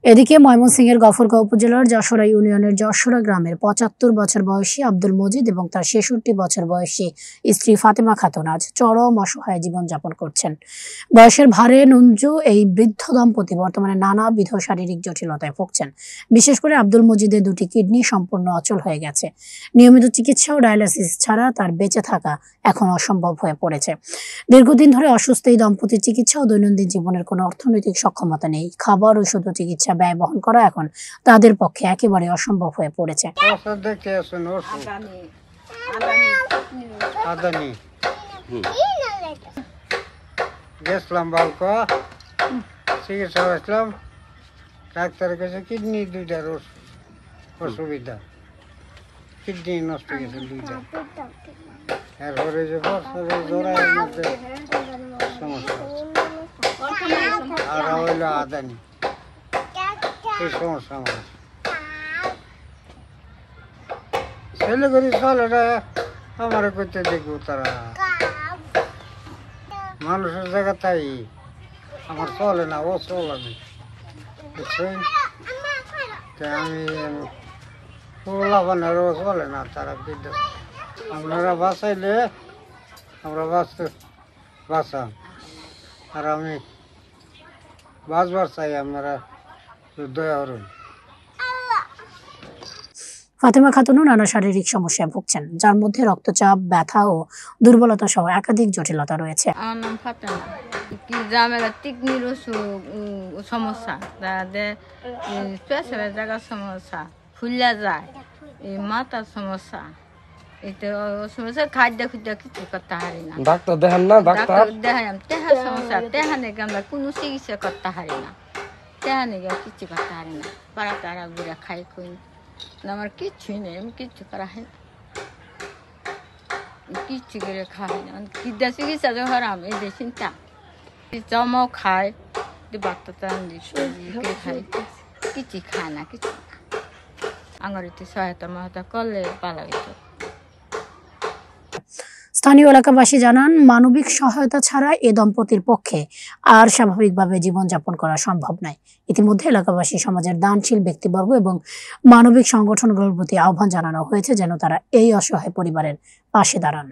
এদিকে ময়মনসিংহের গফরগাঁও উপজেলার যশোরা ইউনিয়নের যশোরা গ্রামের ৭৫ বছর বয়সী আব্দুল মজিদ এবং তার ৬৬ বছর বয়সী স্ত্রী ফাতেমা খাতুন আজ চরম অসহায় জীবনযাপন করছেন। বয়সের ভারে নুঞ্জু এই বৃদ্ধ দম্পতি বর্তমানে নানাবিধ শারীরিক জটিলতায় ভুগছেন। বিশেষ করে আব্দুল মজিদের দুটি কিডনি সম্পূর্ণ অচল হয়ে গেছে। নিয়মিত চিকিৎসা ও ডায়ালাইসিস ছাড়া তার বেঁচে থাকা এখন অসম্ভব হয়ে পড়েছে। দীর্ঘদিন ধরে অসুস্থ এই দম্পতির চিকিৎসা ও দৈনন্দিন জীবনের কোনো অর্থনৈতিক সক্ষমতা নেই। খাবার ও শুধু চিকিৎসা ব্যয় বহন করা এখন তাদের পক্ষে একেবারে অসম্ভব হয়ে পড়েছে। ডাক্তারের কাছে কিডনি দুইটার অসুবিধা, কিডনি নষ্ট গেছে দুইটা। এরপরে যে জোড়ার মধ্যে সমস্যা আর হইলো আদানি, এই সমস্যা আমার ছেলে করি চলে আমার করতে দেখবো তারা মানুষের জায়গা তাই আমার চলে না, ও চলে না বুঝছেন। আমি লাভানেরও চলে না, তারা বিদ্যুৎ আপনারা বাঁচাইলে আমরা বাঁচান, আর আমি বাঁচবার চাই, আপনারা দয়া করুন। ফাতেমা খাতুনও নানা শারীরিক সমস্যায় ভুগছেন, যার মধ্যে রক্তচাপ, ব্যথা ও দুর্বলতা সহ একাধিক জটিলতা রয়েছে। আমার নাম ফাতেমা। কি জামেলা কিডনির সমস্যা, পেশাবের জায়গার সমস্যা, ফুললা যায়, এই মাথার সমস্যা, এটা সমস্যা। খাদ্য খুদ্য কিছু করতে পারি না। ডাক্তার দেখান না? ডাক্তার দেখাম, তেহার সমস্যা, তেহা নাকি আমরা কোনো চিকিৎসা করতে পারি না, তেহা নাকি কিছু করতে পারি না। পাড়া তারা ঘুরে খাই খুঁই, আমার কিচ্ছুই নেই, আমি কিচ্ছু করা হয় না, কিচ্ছু করে খাওয়া হয় না। কিডা চিকিৎসা যে হারাম, এই যে চিন্তা জমাও খায়, বাচ্চা খায়, কিছু খায় না, কিছু আমার একটু সহায়তা মহায়তা করলে ভালো হইতো। স্থানীয় এলাকাবাসী জানান, মানবিক সহায়তা ছাড়া এ দম্পতির পক্ষে আর স্বাভাবিকভাবে জীবনযাপন করা সম্ভব নয়। ইতিমধ্যে এলাকাবাসী, সমাজের দানশীল ব্যক্তিবর্গ এবং মানবিক সংগঠনগুলোর প্রতি আহ্বান জানানো হয়েছে যেন তারা এই অসহায় পরিবারের পাশে দাঁড়ান।